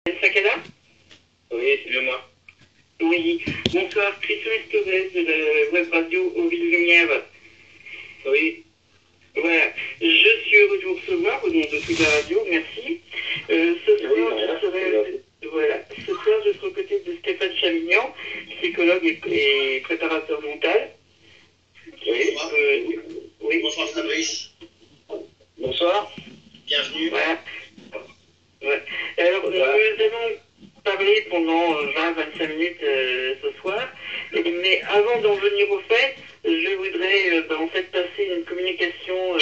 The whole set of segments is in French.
Sakala? Oui, c'est bien moi. Oui. Bonsoir, Christophe Estorez de la web radio aux Villes Lumière. Oui. Voilà. Je suis heureux de vous recevoir au nom de toute la radio, merci. Ce soir, je serai aux côtés de Stéphane Chamignan, psychologue et préparateur mental. Oui. Oui. Bonsoir Fabrice. Bonsoir. Bienvenue. Voilà. Ouais. Alors, nous allons parler pendant 20-25 minutes ce soir, mais avant d'en venir au fait, je voudrais en fait passer une communication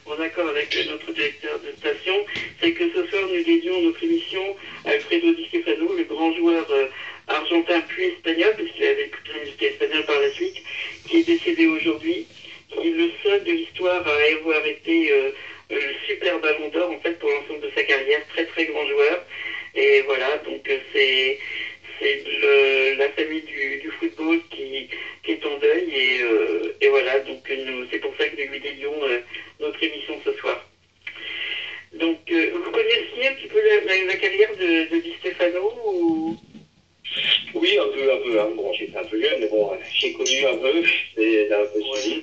en accord avec notre directeur de station, c'est que ce soir nous dédions notre émission à Alfredo Di Stefano, le grand joueur argentin puis espagnol, puisqu'il avait écouté la musique espagnole par la suite, qui est décédé aujourd'hui, qui est le seul de l'histoire à avoir été le super ballon d'or en fait pour l'ensemble de sa carrière, très très grand joueur. Et voilà, donc c'est la famille du football qui est en deuil et voilà, donc c'est pour ça que nous lui dédions notre émission ce soir. Donc vous connaissiez un petit peu la carrière de Di Stefano ou... Oui, un peu. Hein. Bon, j'étais un peu jeune, mais bon, j'ai connu un peu, c'est un peu suivi.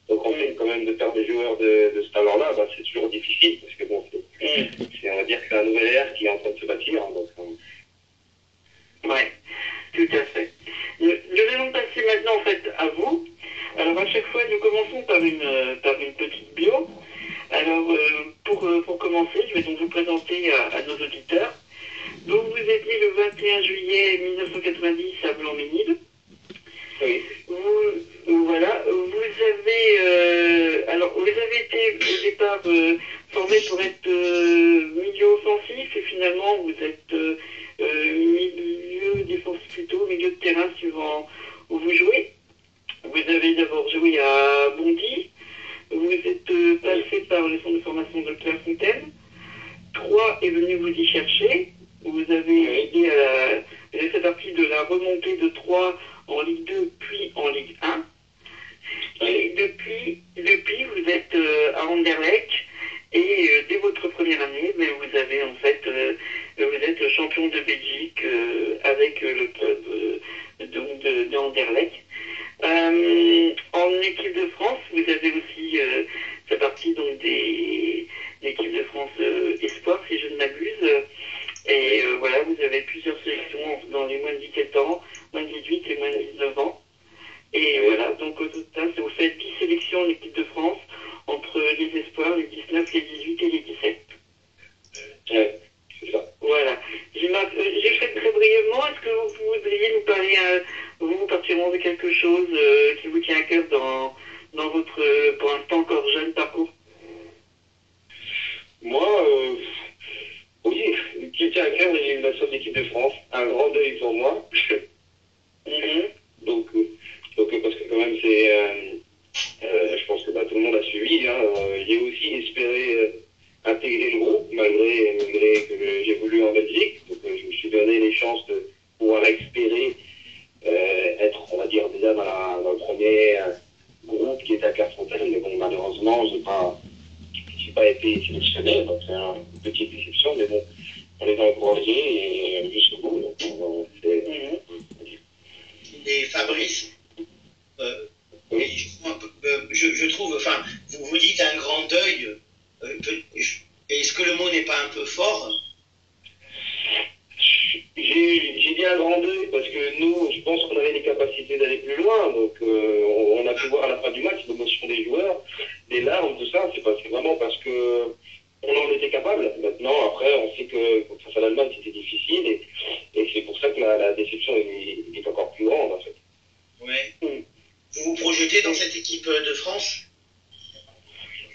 Donc en fait, quand même, de faire des joueurs de ce talent-là, bah, c'est toujours difficile, parce que bon, on va dire que c'est un nouvel ère qui est en train de se bâtir. Hein, donc, ouais, tout à fait. Nous allons passer maintenant en fait à vous. Alors à chaque fois, nous commençons par une petite bio. Alors pour commencer, je vais donc vous présenter à nos auditeurs. Donc vous êtes né le 21 juillet 1990 à Blanc-Ménil. oui. Vous avez été au départ formé pour être milieu offensif et finalement vous êtes milieu défensif plutôt, milieu de terrain suivant où vous jouez. Vous avez d'abord joué à Bondy, vous êtes passé par le centre de formation de Clairefontaine. Troyes est venu vous y chercher. Vous avez fait partie de la remontée de Troyes en Ligue 2 puis en Ligue 1. Et depuis vous êtes à Anderlecht et dès votre première année, mais vous avez en fait vous êtes champion de Belgique avec le club de Anderlecht. En équipe de France, vous avez aussi fait partie donc des l'équipe de France Espoir, si je ne m'abuse. Et voilà, vous avez plusieurs sélections dans les moins de 17 ans, moins de 18 et moins de 19 ans. Et voilà, donc au total, vous faites 10 sélections en équipe de France entre les espoirs, les 19, les 18 et les 17. Ouais, c'est ça. Voilà. J'ai fait très brièvement. Est-ce que vous voudriez nous parler, vous particulièrement de quelque chose qui vous tient à cœur dans votre, pour l'instant encore jeune parcours? Moi, oui, qui tient à cœur l'élimination de l'équipe de France. Un grand deuil pour moi. Donc, parce que quand même, je pense que tout le monde a suivi. Hein, j'ai aussi espéré intégrer le groupe, malgré que j'ai voulu en Belgique. Donc, je me suis donné les chances de pouvoir espérer être, on va dire, déjà dans le premier groupe qui est à Clairefontaine. Mais bon, malheureusement, je n'ai pas été sélectionné. Donc, c'est une petite déception. Mais bon, on est encouragé et jusqu'au bout. Donc, Et Fabrice, je trouve, enfin, vous dites un grand deuil. Est-ce que le mot n'est pas un peu fort? J'ai dit un grand deuil parce que nous, je pense qu'on avait les capacités d'aller plus loin. Donc, on a pu voir à la fin du match l'émotion des joueurs, des larmes, tout ça. C'est vraiment parce que on en était capable. Maintenant, après, on sait que face à l'Allemagne, c'était difficile et c'est pour ça que la déception est encore plus grande, en fait. Ouais. Vous vous projetez dans cette équipe de France?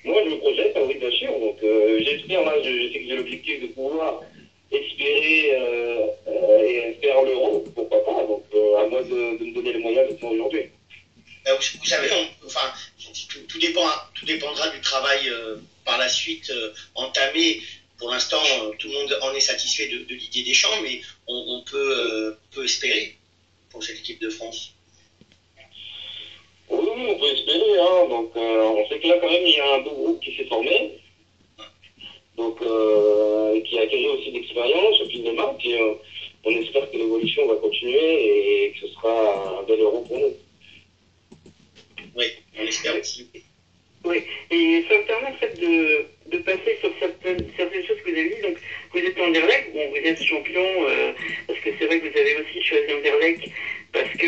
Moi, je me projette, oui, bien sûr. Donc, j'espère, là, je sais que j'ai l'objectif de pouvoir espérer et faire l'euro, pourquoi pas. Donc, à moi de me donner les moyens de faire aujourd'hui. Vous savez, tout dépendra du travail par la suite entamé. Pour l'instant, tout le monde en est satisfait de Didier Deschamps, mais on peut espérer pour cette équipe de France. Oui, on peut espérer. Hein. Donc, on sait que là, quand même, il y a un beau groupe qui s'est formé. Donc, qui a acquis aussi d'expérience. Et puis, puis on espère que l'évolution va continuer et que ce sera un bel euro pour nous. Oui, on espère aussi. Oui, et ça me permet en fait de passer sur certaines choses que vous avez dites. Donc, vous êtes Anderlecht, bon, vous êtes champion, parce que c'est vrai que vous avez aussi choisi Anderlecht parce que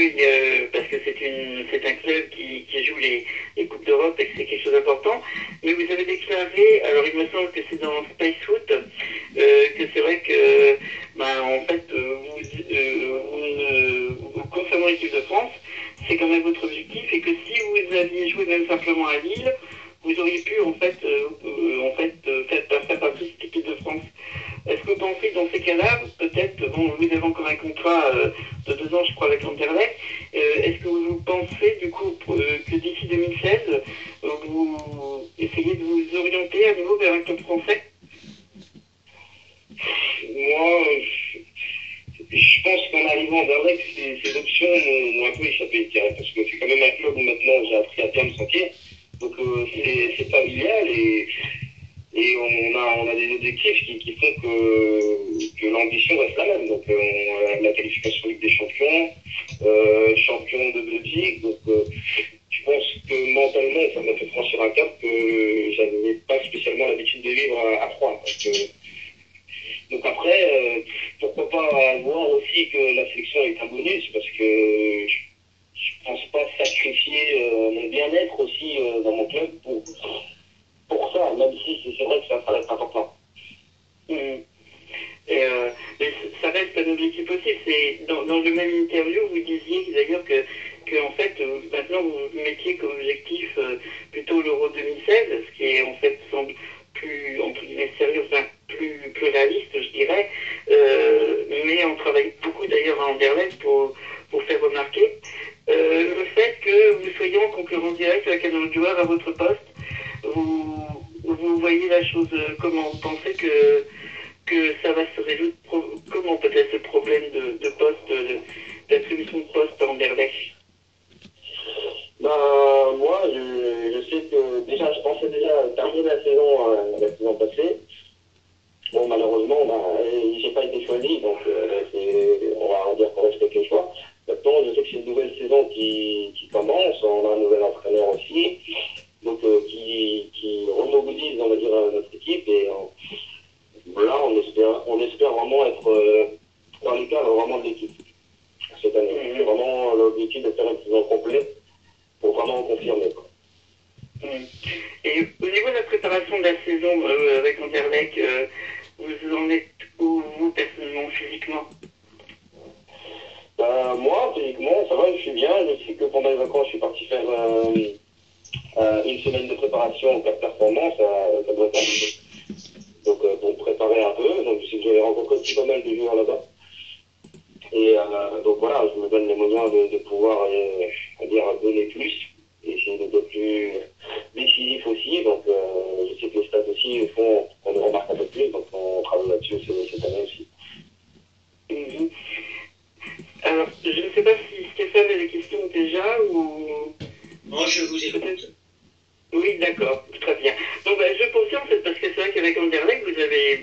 c'est un club qui joue les Coupes d'Europe et que c'est quelque chose d'important. Mais vous avez déclaré, alors il me semble que c'est dans Space Foot, que c'est vrai que, en fait, concernant l'équipe de France, c'est quand même votre objectif et que si vous aviez joué même simplement à Lille, vous auriez pu en fait faire partie de cette équipe de France. Est-ce que vous pensez que dans ces cas-là, peut-être, bon, vous avez encore un contrat de 2 ans, je crois, avec Anderlecht, est-ce que vous pensez du coup que d'ici 2016, vous essayez de vous orienter à nouveau vers un club français? Moi, je pense qu'en arrivant à Anderlecht, ces options m'ont un peu échappé, je dirais, parce que c'est quand même un club où maintenant j'ai appris à bien me sentir. Donc c'est familial et on a des objectifs qui font que l'ambition reste la même. Donc la qualification Ligue des Champions, champion de Belgique. Donc je pense que mentalement ça m'a fait franchir un cap que j'avais pas spécialement l'habitude de vivre à 3. Donc après, pourquoi pas voir aussi que la sélection est un bonus, parce que je pense pas sacrifier mon bien-être aussi dans mon club pour ça, même si c'est vrai que ça reste important. Mais ça reste un objectif aussi. C'est dans le même interview, vous disiez d'ailleurs que en fait maintenant vous mettiez comme objectif plutôt l'Euro 2016, ce qui est en fait semble plus entre guillemets sérieux, enfin plus réaliste, je dirais. Mais on travaille beaucoup d'ailleurs à Anderlecht pour faire remarquer le fait que vous soyez en concurrence directe avec un autre joueur à votre poste. Vous voyez la chose comment? Vous pensez que ça va se résoudre comment peut-être ce problème de poste, d'attribution de poste à Anderlecht? Moi, je sais que je pensais déjà terminer la saison passée. Bon, malheureusement, j'ai pas été choisi, donc on va dire qu'on respecte les choix. Maintenant, je sais que c'est une nouvelle saison qui commence, on a un nouvel entraîneur aussi, donc qui remobilise, on va dire, notre équipe, et là, on espère vraiment être dans les cadres vraiment de l'équipe cette année. C'est vraiment l'objectif de faire une saison complète pour vraiment confirmer. Et au niveau de la préparation de la saison avec Anderlecht, vous en êtes où, vous, personnellement, physiquement? Moi, physiquement, ça va, je suis bien. Je sais que pendant les vacances, je suis parti faire une semaine de préparation au Cap Performance à Bretagne. Donc, pour me préparer un peu. Donc, je sais que j'avais rencontré aussi pas mal de joueurs là-bas. Et donc, voilà, je me donne les moyens de pouvoir, donner plus et essayer d'être plus décisif aussi. Donc, je sais que les stats aussi font qu'on nous remarque un peu plus. Donc, on travaille là-dessus cette année aussi. Alors, je ne sais pas si Stéphane a des questions déjà ou... Non, je vous écoute. Oui, d'accord, très bien. Donc, je pensais en fait, parce que c'est vrai qu'avec Anderlecht, vous avez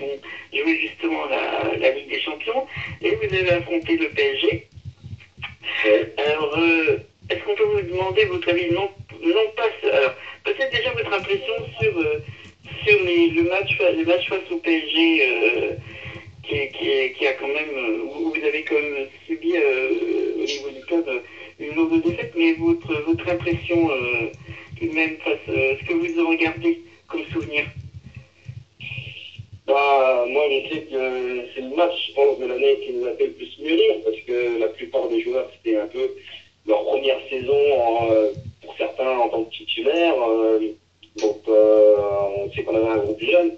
joué justement la Ligue des Champions et vous avez affronté le PSG. Alors, est-ce qu'on peut vous demander votre avis, non pas... Alors, peut-être déjà votre impression sur les matchs face au PSG qui a quand même, où vous avez quand même subi au niveau du club une lourde défaite, mais votre impression tout de même face ce que vous en regardez comme souvenir? Moi, je sais que c'est le match, je pense, de l'année qui nous a fait le plus mûrir, parce que la plupart des joueurs, c'était un peu leur première saison, pour certains, en tant que titulaire. Donc, on sait qu'on avait un groupe jeune.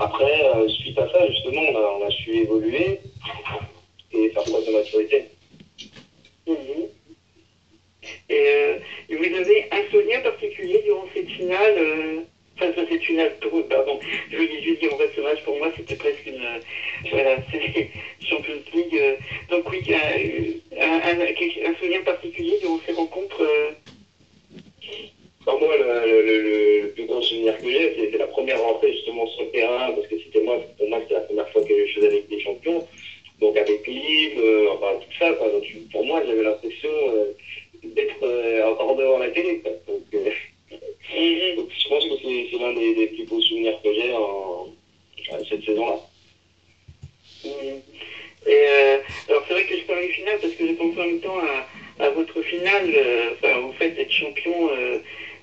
Après, suite à ça, justement, on a su évoluer et faire preuve de maturité. Et vous avez un souvenir particulier durant cette finale cette finale, pardon, je veux dire, en fait, ce match, pour moi, c'était presque c'est Champions League. Donc oui, un souvenir particulier durant ces rencontres Moi, le plus gros souvenir que j'ai, c'était la première rentrée justement sur le terrain, parce que pour moi, c'était la première fois que je faisais avec des champions. ça, quoi. Donc, pour moi, j'avais l'impression d'être encore devant la télé, quoi. Donc, donc, je pense que c'est l'un des plus beaux souvenirs que j'ai cette saison-là. Et alors c'est vrai que je parle du final parce que je pense en même temps à votre finale, enfin vous faites être champion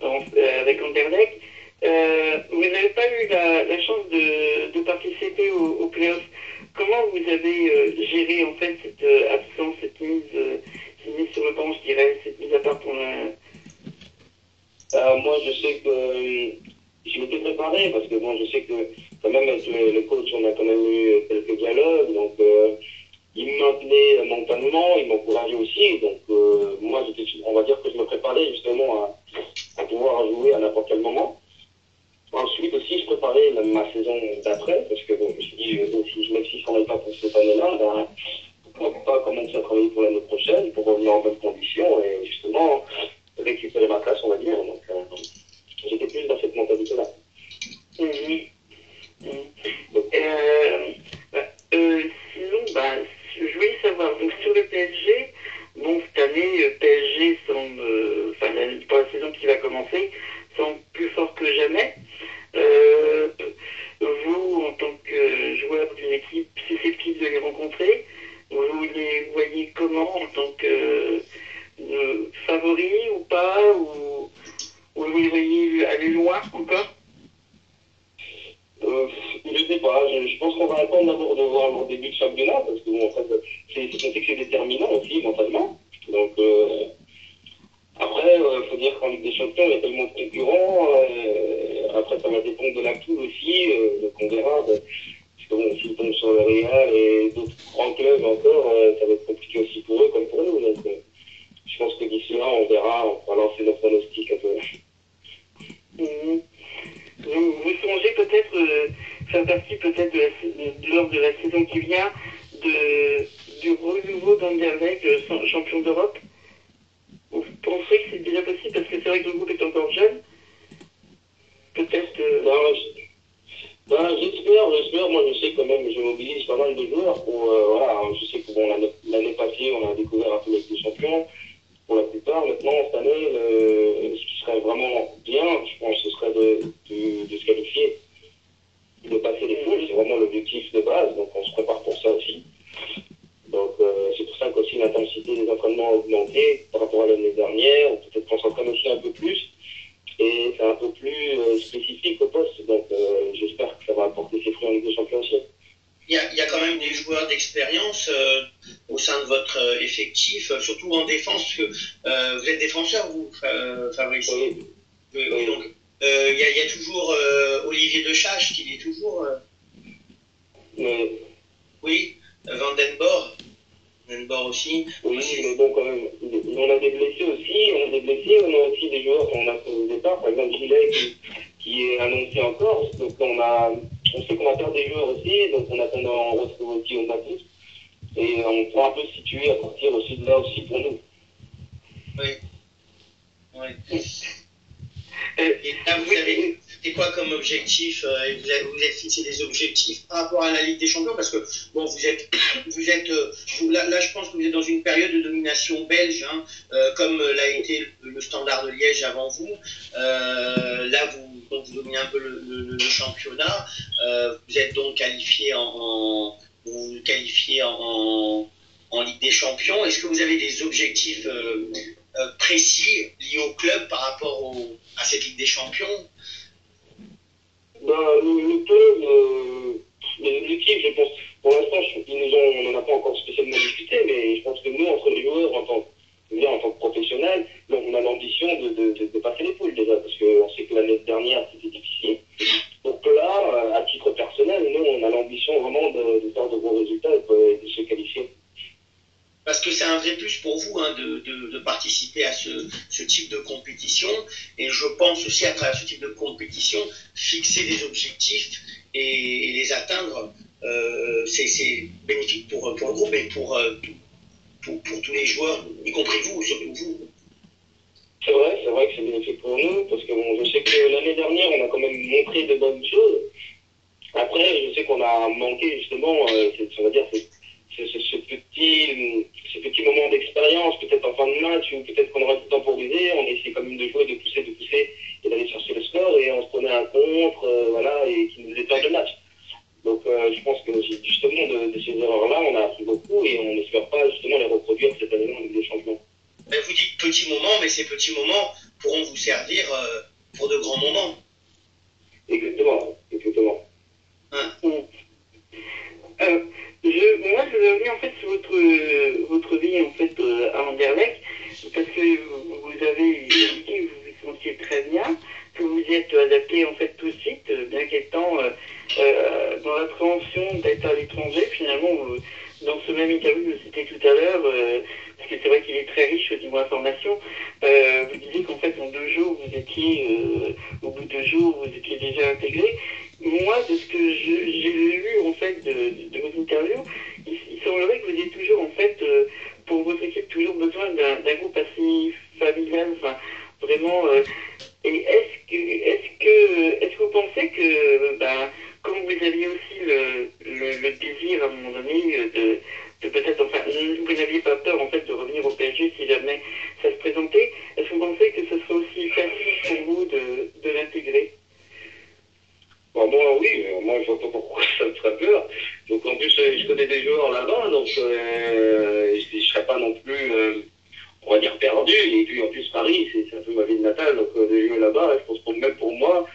avec Anderlecht. Vous n'avez pas eu la chance de participer aux playoffs. Comment vous avez géré en fait cette absence, cette mise sur le banc, je dirais, cette mise à part pour la... Moi, je sais que je m'étais préparé parce que bon, je sais que quand même avec le coach, on a quand même eu quelques dialogues, donc il me maintenait mentalement, il m'encourageait aussi, donc moi, on va dire que je me préparais justement à pouvoir jouer à n'importe quel moment. Ensuite aussi, je préparais ma saison d'après, parce que bon, je me suis dit, même si je n'en ai pas pour cette année-là, ben, pourquoi pas commencer à travailler pour l'année prochaine, pour revenir en bonne condition et justement récupérer ma place, on va dire. Donc, j'étais plus dans cette mentalité-là. Sinon, je voulais savoir, donc sur le PSG, bon, cette année, PSG semble, pour la saison qui va commencer, semble plus fort que jamais. Vous, en tant que joueur d'une équipe susceptible de les rencontrer, vous les voyez comment en tant que favori ou pas, ou vous les voyez aller loin encore? Je sais pas, je pense qu'on va attendre d'abord de voir leur début de championnat, parce que bon, en fait, on sait que c'est déterminant aussi mentalement. Donc après, il faut dire qu'en Ligue des Champions, il y a tellement de concurrents. Après, ça va dépendre de la poule aussi, donc on verra. Parce que bon, s'ils tombent sur le Real et d'autres grands clubs encore, ça va être compliqué aussi pour eux comme pour nous. Donc je pense que d'ici là, on verra, on pourra lancer nos pronostics un peu. Vous songez peut-être faire partie peut-être lors de la saison qui vient du renouveau d'Anderlecht, champion d'Europe? Vous pensez que c'est déjà possible parce que c'est vrai que le groupe est encore jeune? Peut-être. J'espère. Moi, je sais quand même, je mobilise pas mal de joueurs pour. Voilà, je sais que bon, l'année passée, on a découvert un peu les des champions. Pour la plupart, maintenant, cette année, ce qui serait vraiment bien, je pense, ce serait de se qualifier, de passer les poules. C'est vraiment l'objectif de base, donc on se prépare pour ça aussi. Donc c'est pour ça qu'aussi l'intensité des entraînements a augmenté par rapport à l'année dernière. Peut-être qu'on s'entraîne aussi un peu plus et c'est un peu plus spécifique au poste. Donc j'espère que ça va apporter ses fruits en Ligue des Champions aussi. Il y a quand même des joueurs d'expérience au sein de votre effectif, surtout en défense, parce que vous êtes défenseur, vous, Fabrice. Oui. Donc, il y a toujours Olivier Dechache, qui est toujours... Oui, Van Den Boer aussi. Oui, mais bon, quand même, on a des blessés aussi, on a aussi des joueurs qu'on a fait au départ, par exemple Gillet qui est annoncé en Corse, donc on sait qu'on va perdre des joueurs aussi, donc on attend d'en retrouver aussi au Matis, et on pourra un peu se situer à partir aussi de là aussi pour nous. Oui. Et là, vous avez quoi comme objectif? Vous avez fixé des objectifs par rapport à la Ligue des Champions? Parce que, bon, là, je pense que vous êtes dans une période de domination belge, hein, comme l'a été le Standard de Liège avant vous. Là, vous dominez un peu le championnat. Vous êtes donc qualifié en Ligue des Champions. Est-ce que vous avez des objectifs précis liés au club par rapport à cette Ligue des Champions? Le club, les objectifs, je pense, pour l'instant, on n'en a pas encore spécialement discuté, mais je pense que nous, entre les joueurs, en tant que professionnels, on a l'ambition de passer les poules déjà, parce qu'on sait que l'année dernière, c'était difficile. Donc là, à titre personnel, nous, on a l'ambition vraiment de faire de bons résultats et de se qualifier. Parce que c'est un vrai plus pour vous, hein, de participer à ce type de compétition. Et je pense aussi, à travers ce type de compétition, fixer des objectifs et les atteindre, c'est bénéfique pour le groupe et pour tous les joueurs, y compris vous, surtout vous. C'est vrai que c'est bénéfique pour nous, parce que bon, je sais que l'année dernière, on a quand même montré de bonnes choses. Après, je sais qu'on a manqué justement, on va dire, ce petit ces erreurs-là, on a appris beaucoup et on n'espère pas justement les reproduire cette année avec des changements. Ben, vous dites petits moments, mais ces petits moments pourront vous servir pour de grands moments. Exactement, exactement. Hein? Moi, je veux revenir en fait sur votre vie en fait à Anderlecht, parce que vous avez dit que vous vous sentiez très bien, que vous y êtes adapté en fait tout de suite, bien qu'étant dans l'appréhension d'être à l'étranger. Finalement, dans ce même interview que je citais tout à l'heure, parce que c'est vrai qu'il est très riche au niveau information, vous disiez qu'en fait en 2 jours vous étiez, au bout de 2 jours vous étiez déjà intégré. Moi, de ce que j'ai lu en fait de vos interviews, il semblerait que vous ayez toujours en fait pour votre équipe toujours besoin d'un groupe assez familial, enfin vraiment. Et est-ce que vous pensez que comme vous aviez aussi le désir à un moment donné de peut-être, enfin, vous n'aviez pas peur en fait de revenir au PSG si jamais ça se présentait, est-ce que vous pensez que ce serait aussi facile pour vous de l'intégrer? Bon, moi, oui, moi, je vois pas pourquoi ça me ferait peur. Donc, en plus, je connais des joueurs là-bas, donc je serais pas non plus, on va dire, perdu. Et puis, en plus, Paris, c'est un peu ma ville natale, donc de jouer là-bas, je pense que même pour moi,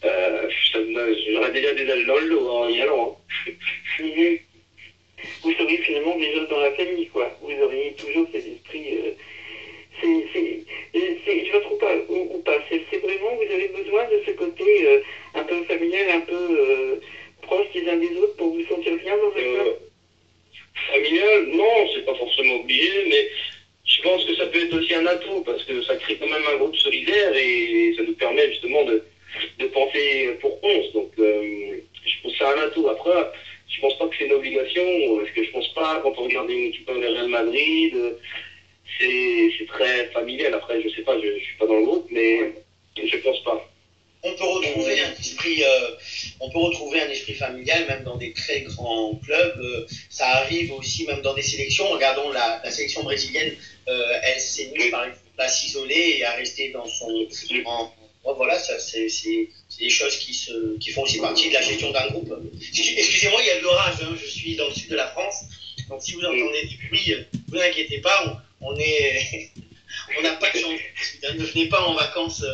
j'aurais déjà des ailes dans le dos en y allant. Hein. Vous seriez finalement déjà dans la famille, quoi. Vous auriez toujours cet esprit. Je ne me trompe pas ou pas. C'est vraiment, vous avez besoin de ce côté un peu familial, un peu proche des uns des autres pour vous sentir bien dans un club. Familial, non, c'est pas forcément obligé, mais je pense que ça peut être aussi un atout parce que ça crée quand même un groupe solidaire et ça nous permet justement de penser pour 11. Donc, je pense que c'est un atout. Après, je pense pas que c'est une obligation, parce que je pense pas, quand on regarde une équipe comme le Real Madrid, c'est très familial. Après, je sais pas, je suis pas dans le groupe, mais je pense pas. On peut retrouver un esprit familial même dans des très grands clubs. Ça arrive aussi même dans des sélections. Regardons la sélection brésilienne, elle s'est mise par exemple à s'isoler et à rester dans son. Voilà, ça c'est des choses qui font aussi partie de la gestion d'un groupe. Excusez-moi, il y a de l'orage. Hein, je suis dans le sud de la France, donc si vous entendez du bruit, vous inquiétez pas. On n'a pas de chance. Ne venez pas en vacances.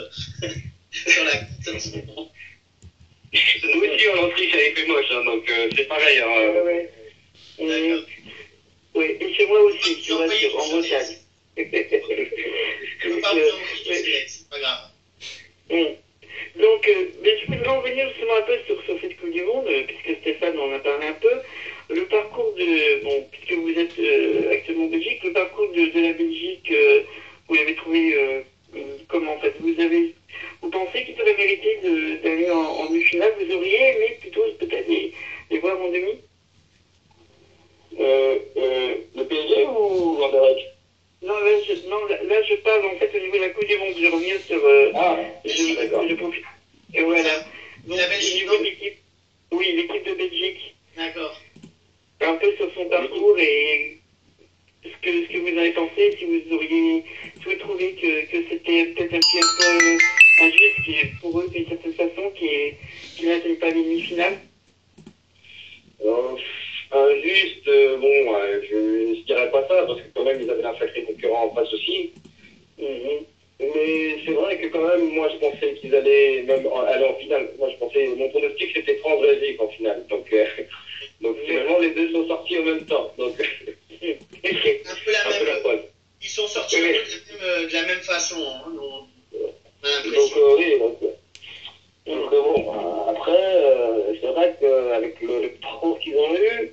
Sur la nous aussi en Autriche ça avait fait moche, hein, donc c'est pareil. Hein. Ouais. Oui, et chez moi aussi, tu vois, en Bretagne. C'est pas grave. Donc, je voudrais en venir justement un peu sur cette Coupe du Monde, puisque Stéphane en a parlé un peu. Le parcours puisque vous êtes actuellement en Belgique, le parcours de la Belgique, vous l'avez trouvé comment en fait? Vous pensez qu'ils auraient mérité d'aller en demi-finale? Vous auriez aimé plutôt peut-être les voir en demi? Le PSG ou Anderlecht? Non, là, je parle en fait au niveau de la Coupe du Monde. Je reviens sur. Je profite. Et voilà. Donc, la Belgique, au niveau de l'équipe. Oui, l'équipe de Belgique. D'accord. Un peu sur son parcours et ce que vous avez pensé, si vous trouvez que c'était peut-être un petit peu injuste pour eux d'une certaine façon, qu'ils n'atteignent pas les demi-finales. Injuste, je dirais pas ça, parce que quand même ils avaient un sacré concurrent en face aussi. Mais c'est vrai que quand même, moi je pensais qu'ils allaient même aller en finale. Moi je pensais, mon pronostic c'était France-Belgique en finale. Donc finalement les deux sont sortis en même temps. Donc un peu la même. Ils sont sortis de la même façon. Hein, on a l'impression. Donc bon, après, c'est vrai qu'avec le parcours qu'ils ont eu,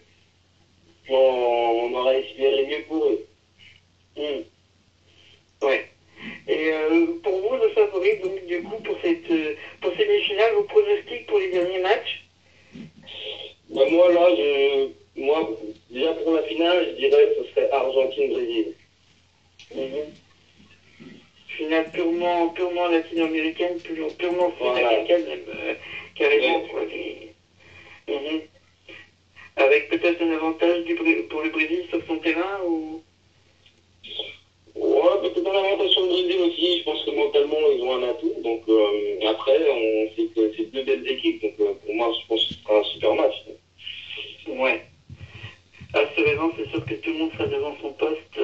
on aurait espéré mieux pour eux. Ouais. Et pour vous, le favori, donc du coup, pour ces demi-finales, vos pronostics pour les derniers matchs? Moi, déjà pour la finale, je dirais que ce serait Argentine-Brésil. Finale purement latino-américaine, purement sud-américaine, même carrément. Avec peut-être un avantage pour le Brésil sur son terrain ou... Ouais, peut-être un avantage sur le Brésil aussi. Je pense que mentalement, ils ont un atout. Donc après, on sait que c'est deux belles équipes. Donc pour moi, je pense que ce sera un super match. Ouais. Assurément, c'est sûr que tout le monde sera devant son poste.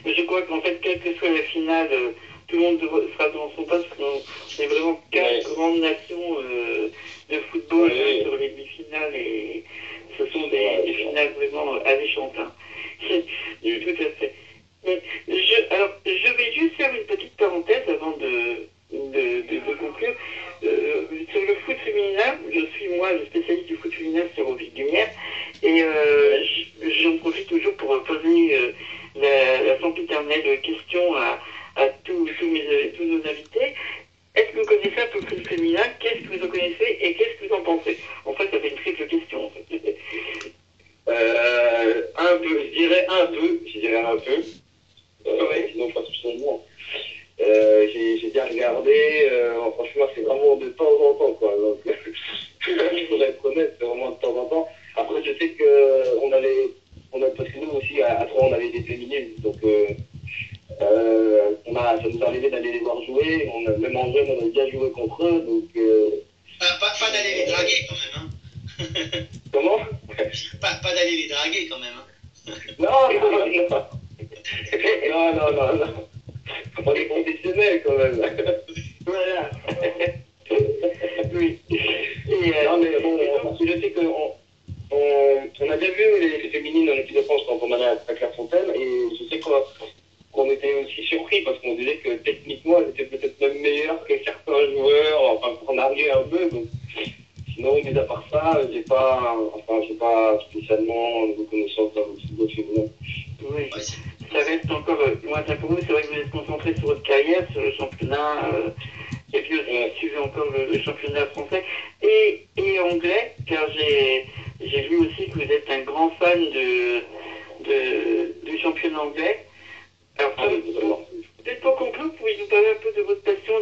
Mais je crois qu'en fait, quelle que soit la finale, tout le monde sera devant son poste parce qu'on est vraiment quatre grandes nations de football sur les demi-finales et ce sont des finales vraiment alléchantes. Hein. Tout à fait. Alors, je vais juste faire une petite parenthèse avant de conclure. Sur le foot féminin, je suis moi le spécialiste du foot féminin sur Ovic Lumière et j'en profite toujours pour poser la sempiternelle question à tous nos invités. Est-ce que vous connaissez un peu le foot féminin? Qu'est-ce que vous en connaissez et qu'est-ce que vous en pensez? En fait, ça fait une triple question. En fait. Un peu, je dirais un peu. Sinon, pas spécialement. J'ai bien regardé, franchement, c'est vraiment de temps en temps, quoi. Donc, il faudrait être honnête, c'est vraiment de temps en temps. Après, je sais parce que nous aussi, à Troyes, on avait des féminines, donc ça nous arrivait d'aller les voir jouer, même en jeune, on a déjà joué contre eux, donc... Pas d'aller les draguer, quand même, hein. Comment? Pas d'aller les draguer, quand même, hein. Non. On est professionnels quand même. Voilà. Oui. Non, mais bon, je sais qu'on a déjà vu les féminines en équipe de France quand on allait à Clairefontaine, et je sais qu'on était aussi surpris parce qu'on disait que techniquement, elles étaient peut-être même meilleures que certains joueurs, enfin, qu'on arrivait un peu. Donc, sinon, mais à part ça, j'ai pas spécialement de connaissances dans le football féminin. Oui, ça reste encore lointain pour vous. C'est vrai que vous êtes concentré sur votre carrière, sur le championnat, et puis aussi suivez encore le championnat français et anglais, car j'ai vu aussi que vous êtes un grand fan du championnat anglais. Alors, peut-être pour conclure, pouvez-vous nous parler un peu de votre passion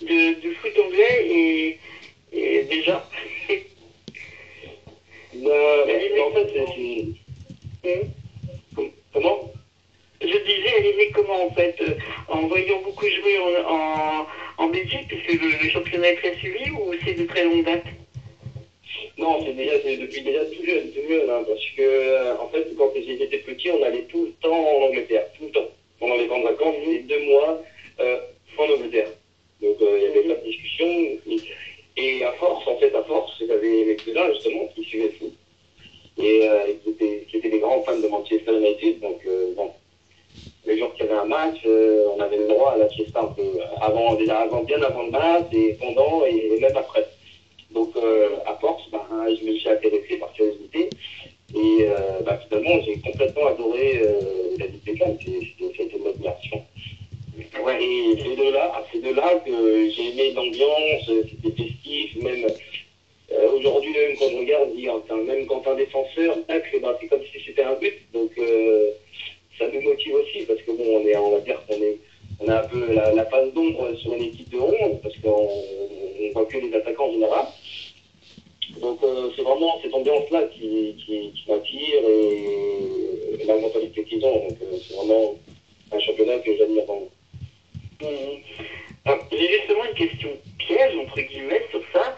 du foot anglais et déjà en fait, c'est... Comment? Je disais, elle est née comment en fait? En voyant beaucoup jouer en Belgique, puisque le championnat est très suivi, ou c'est de très longue date? Non, c'est depuis déjà tout jeune, hein, parce que en fait, quand j'étais petit, on allait tout le temps en Angleterre, tout le temps. Pendant les grandes vacances, on faisait 2 mois en Angleterre. Donc il y avait pas de discussion. Et à force, j'avais mes cousins justement qui suivaient le foot. Et qui étaient des grands fans de Manchester United, donc bon. Les jours qu'il y avait un match, on avait le droit à la siesta un peu bien avant le match, et pendant, et même après. Donc, à force, je me suis intéressé par curiosité, et finalement, j'ai complètement adoré David Beckham, c'était une admiration. Ouais, et c'est de là que j'ai aimé l'ambiance, c'était festif, même aujourd'hui, même quand je regarde, même quand un défenseur tacle, c'est comme si c'était un but, donc ça nous motive aussi, parce que bon, on va dire qu'on a un peu la face d'ombre sur une équipe de 11, parce qu'on voit que les attaquants en général. Donc c'est vraiment cette ambiance-là qui m'attire et la mentalité qu'ils ont. Donc c'est vraiment un championnat que j'admire vraiment. J'ai justement une question piège, entre guillemets, sur ça.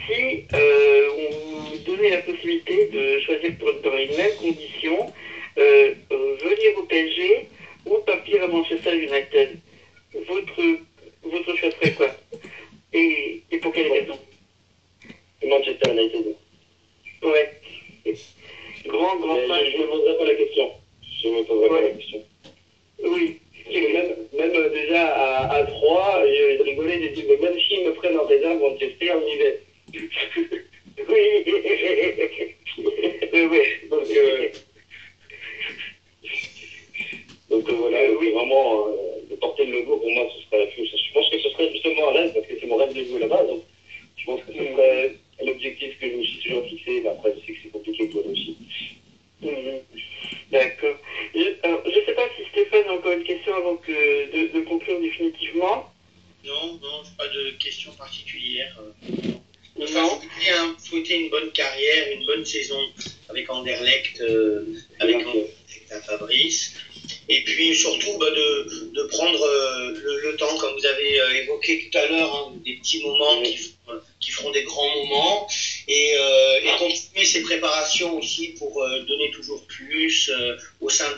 Si on vous donnait la possibilité de choisir dans les mêmes conditions, venir au PSG ou partir à Manchester United, votre choix serait quoi? Et pour quelle raison? Manchester United. Ouais. Grand fan. Je ne me poserai pas la question. Oui. Même déjà à 3, je rigolais, j'ai dit, mais même s'ils me prennent en réserve Manchester, j'y vais. Oui. Donc voilà, oui, vraiment, de porter le logo, pour moi, ce serait, je pense que ce serait justement un rêve, parce que c'est mon rêve de jouer là-bas, donc je pense que ce serait l'objectif que je me suis toujours fixé, mais après, je sais que c'est compliqué pour eux aussi. D'accord. Alors, je ne sais pas si Stéphane a encore une question avant de conclure définitivement. Non, pas de questions particulières. Enfin, je voudrais souhaiter une bonne carrière, une bonne saison avec Anderlecht, avec Fabrice. Et puis surtout de prendre le temps, comme vous avez évoqué tout à l'heure, des petits moments qui feront des grands moments. et continuer ses préparations aussi pour donner toujours plus au sein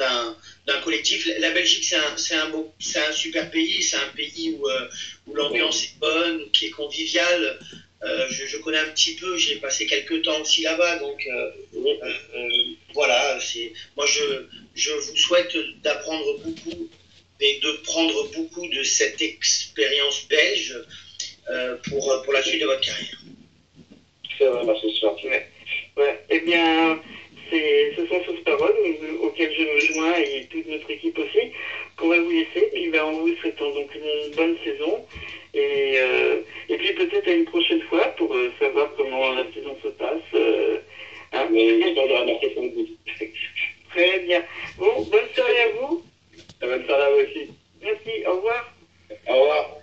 d'un collectif. La Belgique, c'est un super pays, c'est un pays où l'ambiance est bonne, qui est conviviale. Je connais un petit peu, j'ai passé quelques temps aussi là-bas, donc voilà. Moi, je vous souhaite d'apprendre beaucoup et de prendre beaucoup de cette expérience belge pour la suite de votre carrière. C'est vrai, merci, c'est gentil. Ouais. Eh bien, ce sont ces paroles auxquelles je me joins et toute notre équipe aussi, qu'on va vous laisser. Puis en vous souhaitant donc une bonne saison et puis peut-être à une prochaine fois pour savoir comment la saison se passe. Hein. Mais j'espère de remarquer son goût. Très bien. Bon, bonne soirée à vous. Bonne soirée à vous aussi. Merci, au revoir. Au revoir.